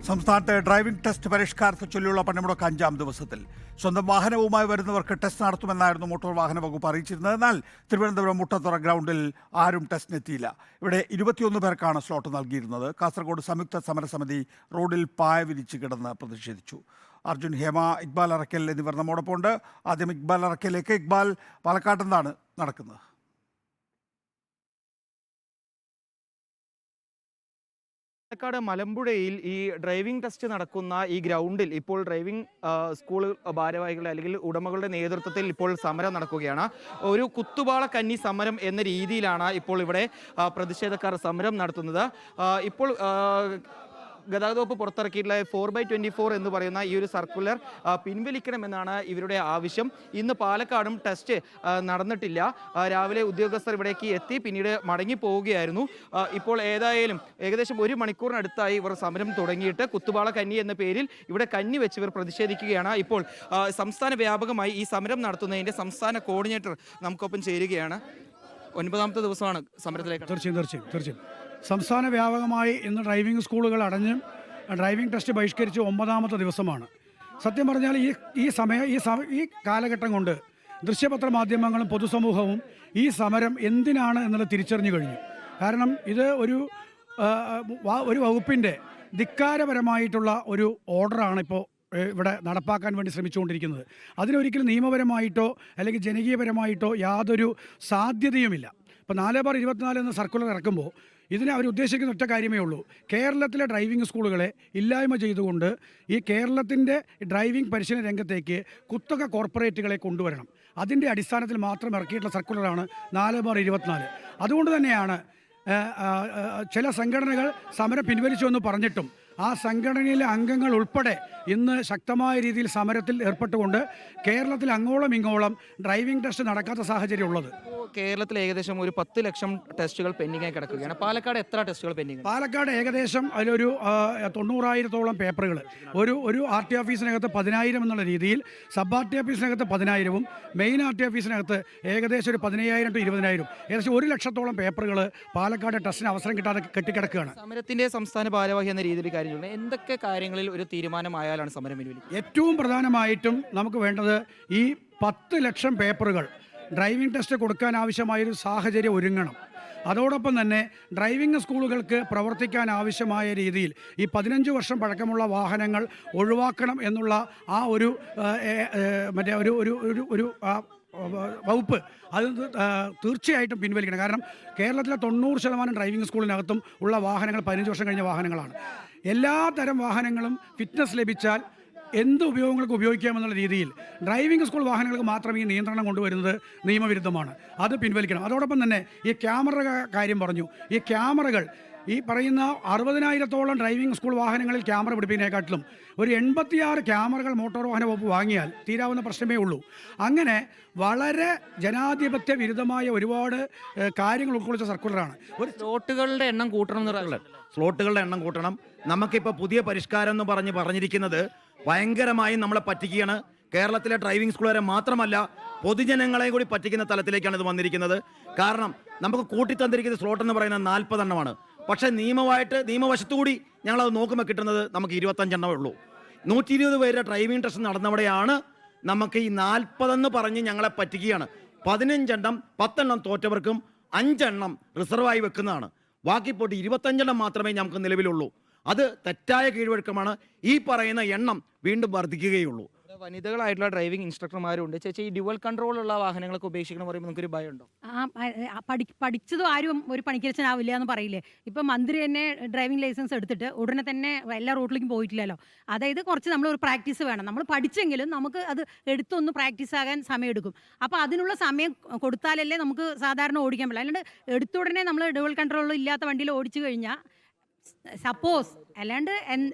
സംസ്ഥാനത്തെ driving test പരിഷ്കാരത്തെ ചൊല്ലിയുള്ള പണിമുടക്ക് 5-ാം ദിവസത്തിൽ സ്വന്തം വാഹനവുമായി വരുന്നവർക്ക് ടെസ്റ്റ് നടത്തുമെന്നായിരുന്നു മോട്ടോർ വാഹന വകുപ്പ് അറിയിച്ചിരുന്നത്. എന്നാൽ തിരുവനന്തപുരം മുട്ടത്തുറ ഗ്രൗണ്ടിൽ ആരും ടെസ്റ്റിനെത്തിയില്ല. ഇവിടെ 21 പേർക്കാണ് സ്ലോട്ട് നൽകിയിരുന്നത്. കാസർഗോഡ് സംയുക്ത സമരസമിതി റോഡിൽ പായ വിരിച്ച് കിടന്ന് പ്രതിഷേധിച്ചു. അർജുൻ, ഹേമ, ഇക്ബാൽ അറക്കൽ എന്നിവർ നമ്മോടൊപ്പം ഉണ്ട്. ആദ്യം ഇക്ബാൽ അറക്കലിലേക്ക്. ഇക്ബാൽ, പാലക്കാട് എന്താണ് നടക്കുന്നത്? പാലക്കാട് മലമ്പുഴയിൽ ഈ ഡ്രൈവിംഗ് ടെസ്റ്റ് നടക്കുന്ന ഈ ഗ്രൗണ്ടിൽ ഇപ്പോൾ ഡ്രൈവിംഗ് സ്കൂൾ ഭാരവാഹികളുടെ അല്ലെങ്കിൽ ഉടമകളുടെ നേതൃത്വത്തിൽ ഇപ്പോൾ സമരം നടക്കുകയാണ്. ഒരു കുത്തുപാള കന്നി സമരം എന്ന രീതിയിലാണ് ഇപ്പോൾ ഇവിടെ പ്രതിഷേധക്കാർ സമരം നടത്തുന്നത്. ഇപ്പോൾ ഗതാഗത വകുപ്പ് പുറത്തിറക്കിയിട്ടുള്ള 4/24 എന്ന് പറയുന്ന ഈ ഒരു സർക്കുലർ പിൻവലിക്കണമെന്നാണ് ഇവരുടെ ആവശ്യം. ഇന്ന് പാലക്കാടും ടെസ്റ്റ് നടന്നിട്ടില്ല. രാവിലെ ഉദ്യോഗസ്ഥർ ഇവിടേക്ക് എത്തി പിന്നീട് മടങ്ങി പോവുകയായിരുന്നു. ഇപ്പോൾ ഏകദേശം 1 മണിക്കൂറിനടുത്തായി ഇവർ സമരം തുടങ്ങിയിട്ട് കുത്തുപാള കന്നി എന്ന പേരിൽ ഇവിടെ കന്നി വെച്ച് ഇവർ പ്രതിഷേധിക്കുകയാണ്. ഇപ്പോൾ സംസ്ഥാന വ്യാപകമായി ഈ സമരം നടത്തുന്നതിൻ്റെ സംസ്ഥാന കോർഡിനേറ്റർ നമുക്കൊപ്പം ചേരുകയാണ്. 9ാമത്തെ ദിവസമാണ് സമരത്തിലേക്ക്. തീർച്ചയായും സംസ്ഥാന വ്യാപകമായി ഇന്ന് ഡ്രൈവിംഗ് സ്കൂളുകൾ അടഞ്ഞ് ഡ്രൈവിംഗ് ടെസ്റ്റ് ബഹിഷ്കരിച്ച് 9ാമത്തെ ദിവസമാണ്. സത്യം പറഞ്ഞാൽ ഈ കാലഘട്ടം കൊണ്ട് ദൃശ്യപത്ര മാധ്യമങ്ങളും പൊതുസമൂഹവും ഈ സമരം എന്തിനാണ് എന്നുള്ളത് തിരിച്ചറിഞ്ഞു കഴിഞ്ഞു. കാരണം ഇത് ഒരു വകുപ്പിൻ്റെ ധിക്കാരപരമായിട്ടുള്ള ഒരു ഓർഡറാണ് ഇപ്പോൾ ഇവിടെ നടപ്പാക്കാൻ വേണ്ടി ശ്രമിച്ചുകൊണ്ടിരിക്കുന്നത്. അതിനൊരിക്കലും നിയമപരമായിട്ടോ അല്ലെങ്കിൽ ജനകീയപരമായിട്ടോ യാതൊരു സാധ്യതയുമില്ല. ഇപ്പോൾ 4/24 എന്ന സർക്കുലർ ഇറക്കുമ്പോൾ ഇതിനെ അവർ ഉദ്ദേശിക്കുന്ന ഒറ്റ കാര്യമേ ഉള്ളൂ. കേരളത്തിലെ ഡ്രൈവിംഗ് സ്കൂളുകളെ ഇല്ലായ്മ ചെയ്തുകൊണ്ട് ഈ കേരളത്തിൻ്റെ ഡ്രൈവിംഗ് പരിശീലന രംഗത്തേക്ക് കുത്തക കോർപ്പറേറ്റുകളെ കൊണ്ടുവരണം. അതിൻ്റെ അടിസ്ഥാനത്തിൽ മാത്രം ഇറക്കിയിട്ടുള്ള സർക്കുലറാണ് 4/24. അതുകൊണ്ട് തന്നെയാണ് ചില സംഘടനകൾ സമരം പിൻവലിച്ചുവെന്ന് പറഞ്ഞിട്ടും ആ സംഘടനയിലെ അംഗങ്ങൾ ഉൾപ്പെടെ ഇന്ന് ശക്തമായ രീതിയിൽ സമരത്തിൽ ഏർപ്പെട്ടുകൊണ്ട് കേരളത്തിൽ അങ്ങോളം ഇങ്ങോളം ഡ്രൈവിംഗ് ടെസ്റ്റ് നടക്കാത്ത സാഹചര്യം ഉള്ളത്. കേരളത്തിൽ ഏകദേശം ഒരു 10 ലക്ഷം ടെസ്റ്റുകൾ പെൻഡിംഗായി കിടക്കുകയാണ്. പാലക്കാട് എത്ര ടെസ്റ്റുകൾ പെൻഡിംഗ്? പാലക്കാട് ഏകദേശം അതിലൊരു 90,000-ഓളം പേപ്പറുകൾ ഒരു ആർ ടി ഓഫീസിനകത്ത് 10,000 എന്നുള്ള രീതിയിൽ, സബ് ആർ ടി ഓഫീസിനകത്ത് 10,000-ഉം മെയിൻ ആർ ടി ഓഫീസിനകത്ത് ഏകദേശം ഒരു 15,000 to 20,000, ഏകദേശം 1 ലക്ഷത്തോളം പേപ്പറുകൾ പാലക്കാട് ടെസ്റ്റിന് അവസരം കിട്ടാതെ കെട്ടിക്കിടക്കുകയാണ്. സമരത്തിന്റെ സംസ്ഥാന ഭാരവാഹി എന്ന രീതിയിൽ കാര്യം എന്തൊക്കെ കാര്യങ്ങളിൽ ഒരു തീരുമാനമായാലാണ് സമരം പിൻവലിക്കുക? ഏറ്റവും പ്രധാനമായിട്ടും നമുക്ക് വേണ്ടത് ഈ 10 ലക്ഷം പേപ്പറുകൾ ഡ്രൈവിംഗ് ടെസ്റ്റ് കൊടുക്കാൻ ആവശ്യമായൊരു സാഹചര്യം ഒരുങ്ങണം. അതോടൊപ്പം തന്നെ ഡ്രൈവിംഗ് സ്കൂളുകൾക്ക് പ്രവർത്തിക്കാൻ ആവശ്യമായ രീതിയിൽ ഈ 15 വർഷം പഴക്കമുള്ള വാഹനങ്ങൾ ഒഴിവാക്കണം എന്നുള്ള ആ ഒരു വകുപ്പ് അത് തീർച്ചയായിട്ടും പിൻവലിക്കണം. കാരണം കേരളത്തിലെ 90% ഡ്രൈവിംഗ് സ്കൂളിനകത്തും ഉള്ള വാഹനങ്ങൾ 15 വർഷം കഴിഞ്ഞ വാഹനങ്ങളാണ്. എല്ലാ തരം വാഹനങ്ങളും ഫിറ്റ്നസ് ലഭിച്ചാൽ എന്ത് ഉപയോഗങ്ങൾക്ക് ഉപയോഗിക്കാമെന്നുള്ള രീതിയിൽ ഡ്രൈവിംഗ് സ്കൂൾ വാഹനങ്ങൾക്ക് മാത്രം ഈ നിയന്ത്രണം കൊണ്ടുവരുന്നത് നിയമവിരുദ്ധമാണ്. അത് പിൻവലിക്കണം. അതോടൊപ്പം തന്നെ ഈ ക്യാമറ കാര്യം പറഞ്ഞു. ഈ ക്യാമറകൾ ഈ പറയുന്ന 60,000-ഓളം ഡ്രൈവിംഗ് സ്കൂൾ വാഹനങ്ങളിൽ ക്യാമറ പിടിപ്പിക്കുന്നതിനെക്കാട്ടിലും ഒരു 86 ക്യാമറകൾ മോട്ടോർ വാഹന വകുപ്പ് വാങ്ങിയാൽ തീരാവുന്ന പ്രശ്നമേ ഉള്ളൂ. അങ്ങനെ വളരെ ജനാധിപത്യ വിരുദ്ധമായ ഒരുപാട് കാര്യങ്ങൾ ഉൾക്കൊള്ളിച്ച സർക്കുലറാണ്. ഒരു സ്ലോട്ടുകളുടെ എണ്ണം കൂട്ടണം. നമുക്കിപ്പോൾ പുതിയ പരിഷ്കാരം എന്ന് പറഞ്ഞിരിക്കുന്നത് ഭയങ്കരമായി നമ്മളെ പറ്റിക്കുകയാണ്. കേരളത്തിലെ ഡ്രൈവിംഗ് സ്കൂളുകാരെ മാത്രമല്ല പൊതുജനങ്ങളെ കൂടി പറ്റിക്കുന്ന തലത്തിലേക്കാണ് ഇത് വന്നിരിക്കുന്നത്. കാരണം നമുക്ക് കൂട്ടിത്തന്നിരിക്കുന്ന സ്ലോട്ട് എന്ന് പറയുന്നത് 40 എണ്ണമാണ്. പക്ഷേ നിയമവശത്തുകൂടി ഞങ്ങളത് നോക്കുമ്പോൾ കിട്ടുന്നത് നമുക്ക് 25 എണ്ണമേ ഉള്ളൂ. 120 പേരുടെ ഡ്രൈവിംഗ് ടെസ്റ്റ് നടന്നവിടെയാണ് നമുക്ക് ഈ 40 എന്ന് പറഞ്ഞ് ഞങ്ങളെ പറ്റിക്കുകയാണ്. 15 എണ്ണം 10 എണ്ണം തോറ്റവർക്കും 5 എണ്ണം റിസർവായി വെക്കുന്നതാണ്. ബാക്കി പോയിട്ട് 25 എണ്ണം മാത്രമേ നമുക്ക് നിലവിലുള്ളൂ. അത് തെറ്റായ കീഴ്വഴക്കമാണ്. ഈ പറയുന്ന എണ്ണം വീണ്ടും വർദ്ധിക്കുകയുള്ളൂ. വനിതകളായിട്ടുള്ള ഡ്രൈവിംഗ് ഇൻസ്ട്രക്ടർമാരുണ്ട്. ചേച്ചി, ഈ ഡ്യുവൽ കൺട്രോളുള്ള വാഹനങ്ങളൊക്കെ ഉപേക്ഷിക്കണം പറയുമ്പോൾ നമുക്കൊരു ഭയമുണ്ടോ? പഠിച്ചതും ആരും ഒരു പണിക്കരച്ചനാവില്ല എന്ന് പറയില്ലേ. ഇപ്പം മന്ത്രി തന്നെ ഡ്രൈവിംഗ് ലൈസൻസ് എടുത്തിട്ട് ഉടനെ തന്നെ എല്ലാ റൂട്ടിലേക്കും പോയിട്ടില്ലല്ലോ. അതായത് കുറച്ച് നമ്മൾ ഒരു പ്രാക്ടീസ് വേണം. നമ്മൾ പഠിച്ചെങ്കിലും നമുക്ക് അത് എടുത്തൊന്ന് പ്രാക്ടീസ് ആകാൻ സമയമെടുക്കും. അപ്പോൾ അതിനുള്ള സമയം കൊടുത്താലല്ലേ നമുക്ക് സാധാരണ ഓടിക്കാൻ പറ്റില്ല. അല്ലാണ്ട് എടുത്തുടനെ നമ്മൾ ഡ്യുവൽ കൺട്രോൾ ഇല്ലാത്ത വണ്ടിയിൽ ഓടിച്ചു കഴിഞ്ഞാൽ സപ്പോസ് അല്ലാണ്ട്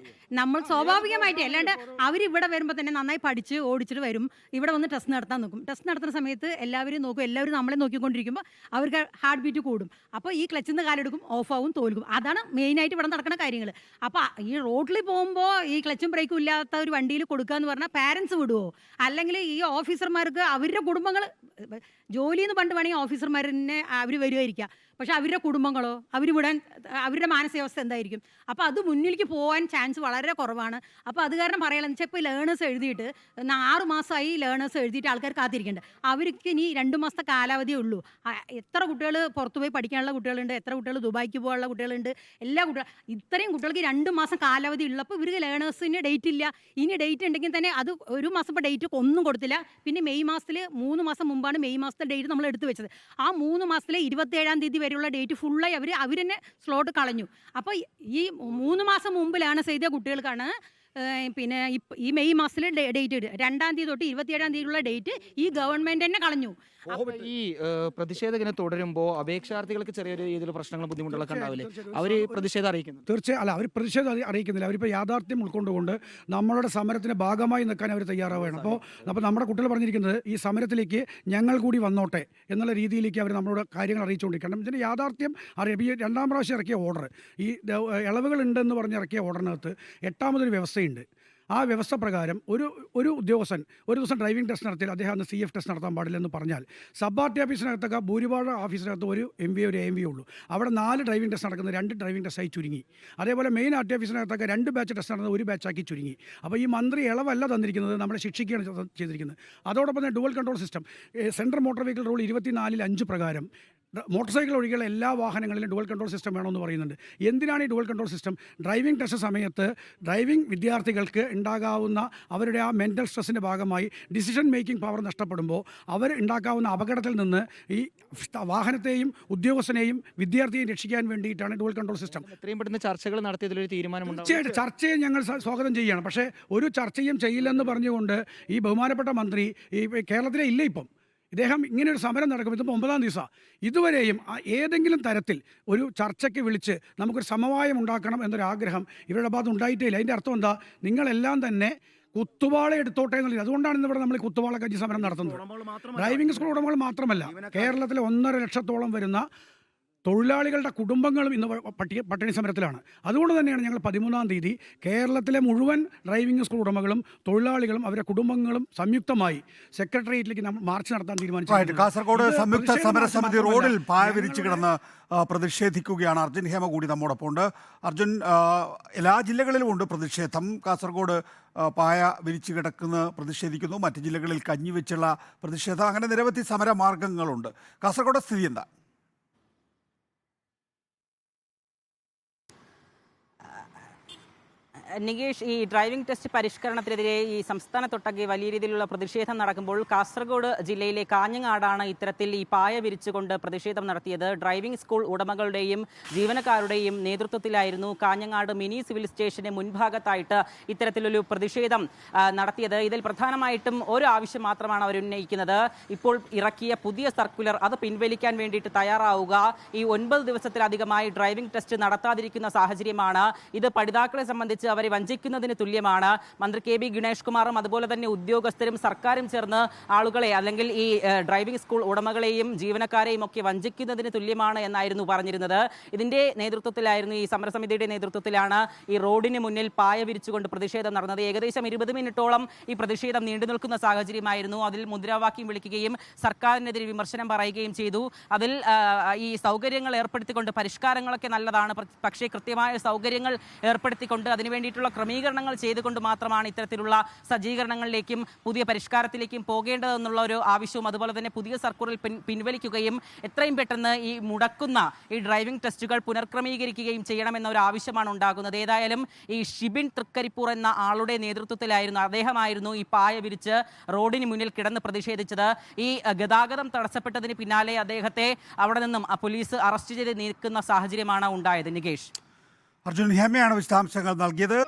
നമ്മൾ സ്വാഭാവികമായിട്ട് അല്ലാണ്ട് അവരിവിടെ വരുമ്പോൾ തന്നെ നന്നായി പഠിച്ച് ഓടിച്ചിട്ട് വരും. ഇവിടെ വന്ന് ടെസ്റ്റ് നടത്താൻ നോക്കും. ടെസ്റ്റ് നടത്തുന്ന സമയത്ത് എല്ലാവരും നോക്കും. എല്ലാവരും നമ്മളെ നോക്കിക്കൊണ്ടിരിക്കുമ്പോൾ അവർക്ക് ഹാർട്ട് ബീറ്റ് കൂടും. അപ്പോൾ ഈ ക്ലച്ചിൽ നിന്ന് കാലെടുക്കും, ഓഫാവും, തോൽക്കും. അതാണ് മെയിനായിട്ട് ഇവിടെ നടക്കുന്ന കാര്യങ്ങൾ. അപ്പോൾ ഈ റോഡിൽ പോകുമ്പോൾ ഈ ക്ലച്ചും ബ്രേക്കും ഇല്ലാത്ത ഒരു വണ്ടിയിൽ കൊടുക്കുക എന്ന് പറഞ്ഞാൽ പാരൻസ് വിടുമോ? അല്ലെങ്കിൽ ഈ ഓഫീസർമാർക്ക് അവരുടെ കുടുംബങ്ങൾ ജോലിന്ന് പണ്ട് വേണമെങ്കിൽ ഓഫീസർമാരെ അവർ വരുമായിരിക്കാം. പക്ഷെ അവരുടെ കുടുംബങ്ങളോ അവർ വിടാൻ അവരുടെ മാനസികാവസ്ഥ എന്തായിരിക്കും? അപ്പോൾ അത് മുന്നിലേക്ക് പോകാൻ ചാൻസ് വളരെ കുറവാണ്. അപ്പോൾ അത് കാരണം പറയാമെന്ന് വെച്ചാൽ ഇപ്പോൾ ലേണേഴ്സ് എഴുതിയിട്ട് 6 മാസമായി ലേണേഴ്സ് എഴുതിയിട്ട് ആൾക്കാർ കാത്തിരിക്കുന്നുണ്ട്. അവർക്ക് ഇനി 2 മാസത്തെ കാലാവധിയേ ഉള്ളൂ. എത്ര കുട്ടികൾ പുറത്തു പോയി പഠിക്കാനുള്ള കുട്ടികളുണ്ട്, എത്ര കുട്ടികൾ ദുബായിക്ക് പോകാനുള്ള കുട്ടികളുണ്ട്, എല്ലാ കുട്ടികളും. ഇത്രയും കുട്ടികൾക്ക് 2 മാസം കാലാവധി ഉള്ളപ്പോൾ ഇവർക്ക് ലേണേഴ്സിന് ഡേറ്റ് ഇല്ല. ഇനി ഡേറ്റ് ഉണ്ടെങ്കിൽ തന്നെ അത് 1 മാസം ഇപ്പോൾ ഡേറ്റ് ഒന്നും കൊടുത്തില്ല. പിന്നെ മെയ് മാസത്തിൽ 3 മാസം മുമ്പാണ് മെയ് മാസത്തെ ഡേറ്റ് നമ്മൾ എടുത്തു വെച്ചത്. ആ 3 മാസത്തിലെ 27-ാം തീയതി വരെയുള്ള ഡേറ്റ് ഫുള്ളായി അവർ തന്നെ സ്ലോട്ട് കളഞ്ഞു. അപ്പോൾ ഈ 3 മാസം മുമ്പിലാണ് ചെയ്ത കുട്ടികൾക്കാണ് പിന്നെ ഈ മെയ് മാസത്തിൽ ഡേറ്റ് 2-ാം തീയതി തൊട്ട് 27-ാം തീയതിയുള്ള ഡേറ്റ് ഈ ഗവൺമെൻറ് തന്നെ കളഞ്ഞു. ഈ പ്രതിഷേധം ഇങ്ങനെ തുടരുമ്പോൾ അപേക്ഷാർത്ഥികൾക്ക് ചെറിയൊരു രീതിയിൽ പ്രശ്നങ്ങളും ബുദ്ധിമുട്ടുകളൊക്കെ ഉണ്ടാവില്ലേ? അവർ പ്രതിഷേധം അറിയിക്കുന്നു? തീർച്ചയായും അല്ല, അവർ പ്രതിഷേധം അറിയിക്കുന്നില്ല. അവരിപ്പോൾ യാഥാർത്ഥ്യം ഉൾക്കൊണ്ടുകൊണ്ട് നമ്മളുടെ സമരത്തിന് ഭാഗമായി നിൽക്കാൻ അവർ തയ്യാറാവുകയാണ്. അപ്പോൾ നമ്മുടെ കുട്ടികൾ പറഞ്ഞിരിക്കുന്നത് ഈ സമരത്തിലേക്ക് ഞങ്ങൾ കൂടി വന്നോട്ടെ എന്നുള്ള രീതിയിലേക്ക് അവർ നമ്മളോട് കാര്യങ്ങൾ അറിയിച്ചുകൊണ്ടിരിക്കണം. ഇതിൻ്റെ യാഥാർത്ഥ്യം അറിയാം. ഈ 2-ാം പ്രാവശ്യം ഇറക്കിയ ഓർഡർ, ഈ ഇളവുകളുണ്ടെന്ന് പറഞ്ഞ് ഇറക്കിയ ഓർഡറിനകത്ത് 8-മതൊരു വ്യവസ്ഥയുണ്ട്. ആ വ്യവസ്ഥ പ്രകാരം ഒരു ഉദ്യോഗസ്ഥൻ ഒരു ദിവസം ഡ്രൈവിംഗ് ടെസ്റ്റ് നടത്തിയാൽ അദ്ദേഹം അന്ന് CF ടെസ്റ്റ് നടത്താൻ പാടില്ലെന്ന് പറഞ്ഞാൽ സബ് പാർട്ടി ഓഫീസിനകത്തൊക്കെ ഭൂരിഭാഗം ഓഫീസിനകത്ത് ഒരു MVA ഒരു AMVA ഉള്ളൂ. അവിടെ 4 ഡ്രൈവിംഗ് ടെസ്റ്റ് നടക്കുന്നത് 2 ഡ്രൈവിംഗ് ടെസ്റ്റായി ചുരുങ്ങി. അതേപോലെ മെയിൻ RT ഓഫീസിനകത്തൊക്കെ 2 ബാച്ച് ടെസ്റ്റ് നടന്നത് 1 ബാച്ചാക്കി ചുരുങ്ങി. അപ്പോൾ ഈ മന്ത്രി ഇളവല്ല തന്നിരിക്കുന്നത്, നമ്മളെ ശിക്ഷിക്കുകയാണ് ചെയ്തിരിക്കുന്നത്. അതോടൊപ്പം തന്നെ dual control system, central motor vehicle rule 24(5) പ്രകാരം മോട്ടോർ സൈക്കിൾ ഒഴികെയുള്ള എല്ലാ വാഹനങ്ങളിലും ഡുവൽ കൺട്രോൾ സിസ്റ്റം വേണമെന്ന് പറയുന്നുണ്ട്. എന്തിനാണ് ഈ dual control system? Driving test സമയത്ത് ഡ്രൈവിംഗ് വിദ്യാർത്ഥികൾക്ക് ഉണ്ടാകാവുന്ന അവരുടെ ആ മെൻ്റൽ സ്ട്രെസ്സിൻ്റെ ഭാഗമായി ഡിസിഷൻ മേക്കിംഗ് പവർ നഷ്ടപ്പെടുമ്പോൾ അവർ ഉണ്ടാക്കാവുന്ന അപകടത്തിൽ നിന്ന് ഈ വാഹനത്തെയും ഉദ്യോഗസ്ഥനെയും വിദ്യാർത്ഥിയെയും രക്ഷിക്കാൻ വേണ്ടിയിട്ടാണ് ഡുവൽ കൺട്രോൾ സിസ്റ്റം. എത്രയും പെട്ടെന്ന് ചർച്ചകൾ നടത്തിയതിലൊരു തീരുമാനമുണ്ട്. തീർച്ചയായിട്ടും ചർച്ചയെ ഞങ്ങൾ സ്വാഗതം ചെയ്യുകയാണ്. പക്ഷേ ഒരു ചർച്ചയും ചെയ്യില്ലെന്ന് പറഞ്ഞുകൊണ്ട് ഈ ബഹുമാനപ്പെട്ട മന്ത്രി ഈ കേരളത്തിലെ ഇല്ല. ഇപ്പം ഇദ്ദേഹം ഇങ്ങനെ ഒരു സമരം നടക്കും. ഇതിപ്പോൾ 9-ാം ദിവസമാണ്. ഇതുവരെയും ഏതെങ്കിലും തരത്തിൽ ഒരു ചർച്ചയ്ക്ക് വിളിച്ച് നമുക്കൊരു സമവായം ഉണ്ടാക്കണം എന്നൊരാഗ്രഹം ഇവരുടെ ഭാഗത്ത് ഉണ്ടായിട്ടേ ഇല്ല. അതിൻ്റെ അർത്ഥം എന്താ? നിങ്ങളെല്ലാം തന്നെ കുത്തുവാള എടുത്തോട്ടെ എന്നുള്ളത്. അതുകൊണ്ടാണ് ഇന്നിവിടെ നമ്മൾ കുത്തുവാള കഞ്ചി സമരം നടത്തുന്നത്. ഡ്രൈവിംഗ് സ്കൂൾ ഉടമകൾ മാത്രമല്ല, കേരളത്തിലെ 1.5 ലക്ഷത്തോളം വരുന്ന തൊഴിലാളികളുടെ കുടുംബങ്ങളും ഇന്ന് പട്ടിണി സമരത്തിലാണ്. അതുകൊണ്ട് തന്നെയാണ് ഞങ്ങൾ 13-ാം തീയതി കേരളത്തിലെ മുഴുവൻ ഡ്രൈവിംഗ് സ്കൂൾ ഉടമകളും തൊഴിലാളികളും അവരുടെ കുടുംബങ്ങളും സംയുക്തമായി സെക്രട്ടേറിയറ്റിലേക്ക് നമ്മൾ മാർച്ച് നടത്താൻ തീരുമാനിച്ചു. കാസർഗോഡ് സംയുക്ത സമരസമിതി റോഡിൽ പായ വിരിച്ചു കിടന്ന് പ്രതിഷേധിക്കുകയാണ്. അർജുൻ ഹേമ കൂടി നമ്മോടൊപ്പം ഉണ്ട്. അർജുൻ, എല്ലാ ജില്ലകളിലും ഉണ്ട് പ്രതിഷേധം. കാസർഗോഡ് പായ വിരിച്ചു കിടക്കുന്ന പ്രതിഷേധിക്കുന്നു, മറ്റ് ജില്ലകളിൽ കഞ്ഞി വെച്ചുള്ള പ്രതിഷേധം, അങ്ങനെ നിരവധി സമരമാർഗങ്ങളുണ്ട്. കാസർഗോഡ് സ്ഥിതി എന്താ? നികേഷ്, ഈ ഡ്രൈവിംഗ് ടെസ്റ്റ് പരിഷ്കരണത്തിനെതിരെ ഈ സംസ്ഥാനത്തൊട്ടാകെ വലിയ രീതിയിലുള്ള പ്രതിഷേധം നടക്കുമ്പോൾ കാസർഗോഡ് ജില്ലയിലെ കാഞ്ഞങ്ങാടാണ് ഇത്തരത്തിൽ ഈ പായ വിരിച്ചുകൊണ്ട് പ്രതിഷേധം നടത്തിയത്. ഡ്രൈവിംഗ് സ്കൂൾ ഉടമകളുടെയും ജീവനക്കാരുടെയും നേതൃത്വത്തിലായിരുന്നു കാഞ്ഞങ്ങാട് മിനി സിവിൽ സ്റ്റേഷന് മുൻഭാഗത്തായിട്ട് ഇത്തരത്തിലൊരു പ്രതിഷേധം നടത്തിയത്. ഇതിൽ പ്രധാനമായിട്ടും ഒരു ആവശ്യം മാത്രമാണ് അവർ ഉന്നയിക്കുന്നത്. ഇപ്പോൾ ഇറക്കിയ പുതിയ സർക്കുലർ അത് പിൻവലിക്കാൻ വേണ്ടിയിട്ട് തയ്യാറാവുക. ഈ 9 ദിവസത്തിലധികമായി ഡ്രൈവിംഗ് ടെസ്റ്റ് നടത്താതിരിക്കുന്ന സാഹചര്യമാണ്. ഇത് പഠിതാക്കളെ സംബന്ധിച്ച് അവരെ വഞ്ചിക്കുന്നതിന് തുല്യമാണ്. മന്ത്രി KB ഗണേഷ് കുമാറും അതുപോലെ തന്നെ ഉദ്യോഗസ്ഥരും സർക്കാരും ചേർന്ന് ആളുകളെ അല്ലെങ്കിൽ ഈ ഡ്രൈവിംഗ് സ്കൂൾ ഉടമകളെയും ജീവനക്കാരെയും ഒക്കെ വഞ്ചിക്കുന്നതിന് തുല്യമാണ് എന്നായിരുന്നു പറഞ്ഞിരുന്നത്. ഇതിന്റെ നേതൃത്വത്തിലായിരുന്നു, ഈ സമരസമിതിയുടെ നേതൃത്വത്തിലാണ് ഈ റോഡിന് മുന്നിൽ പായ വിരിച്ചുകൊണ്ട് പ്രതിഷേധം നടന്നത്. ഏകദേശം 20 മിനിറ്റോളം ഈ പ്രതിഷേധം നീണ്ടു നിൽക്കുന്ന സാഹചര്യമായിരുന്നു. അതിൽ മുദ്രാവാക്യം വിളിക്കുകയും സർക്കാരിനെതിരെ വിമർശനം പറയുകയും ചെയ്തു. അതിൽ ഈ സൗകര്യങ്ങൾ ഏർപ്പെടുത്തിക്കൊണ്ട് പരിഷ്കാരങ്ങളൊക്കെ നല്ലതാണ്, പക്ഷേ കൃത്യമായ സൗകര്യങ്ങൾ ഏർപ്പെടുത്തിക്കൊണ്ട് അതിനുവേണ്ടി ക്രമീകരണങ്ങൾ ചെയ്തുകൊണ്ട് മാത്രമാണ് ഇത്തരത്തിലുള്ള സജ്ജീകരണങ്ങളിലേക്കും പുതിയ പരിഷ്കാരത്തിലേക്കും പോകേണ്ടതെന്നുള്ള ഒരു ആവശ്യവും അതുപോലെ തന്നെ പുതിയ സർക്കുലർ പിൻവലിക്കുകയും എത്രയും പെട്ടെന്ന് ഈ മുടക്കുന്ന ഈ ഡ്രൈവിംഗ് ടെസ്റ്റുകൾ പുനർക്രമീകരിക്കുകയും ചെയ്യണമെന്ന ഒരു ആവശ്യമാണ് ഉണ്ടാകുന്നത്. ഏതായാലും ഈ ഷിബിൻ തൃക്കരിപ്പൂർ എന്ന ആളുടെ നേതൃത്വത്തിലായിരുന്നു, അദ്ദേഹമായിരുന്നു ഈ പായ വിരിച്ച് റോഡിന് മുന്നിൽ കിടന്ന് പ്രതിഷേധിച്ചത്. ഈ ഗതാഗതം തടസ്സപ്പെട്ടതിന് പിന്നാലെ അദ്ദേഹത്തെ അവിടെ നിന്നും പോലീസ് അറസ്റ്റ് ചെയ്ത് നീക്കുന്ന സാഹചര്യമാണ് ഉണ്ടായത്. നികേഷ്, അർജുൻ ഹേമയാണ് വിശദാംശങ്ങൾ നൽകിയത്.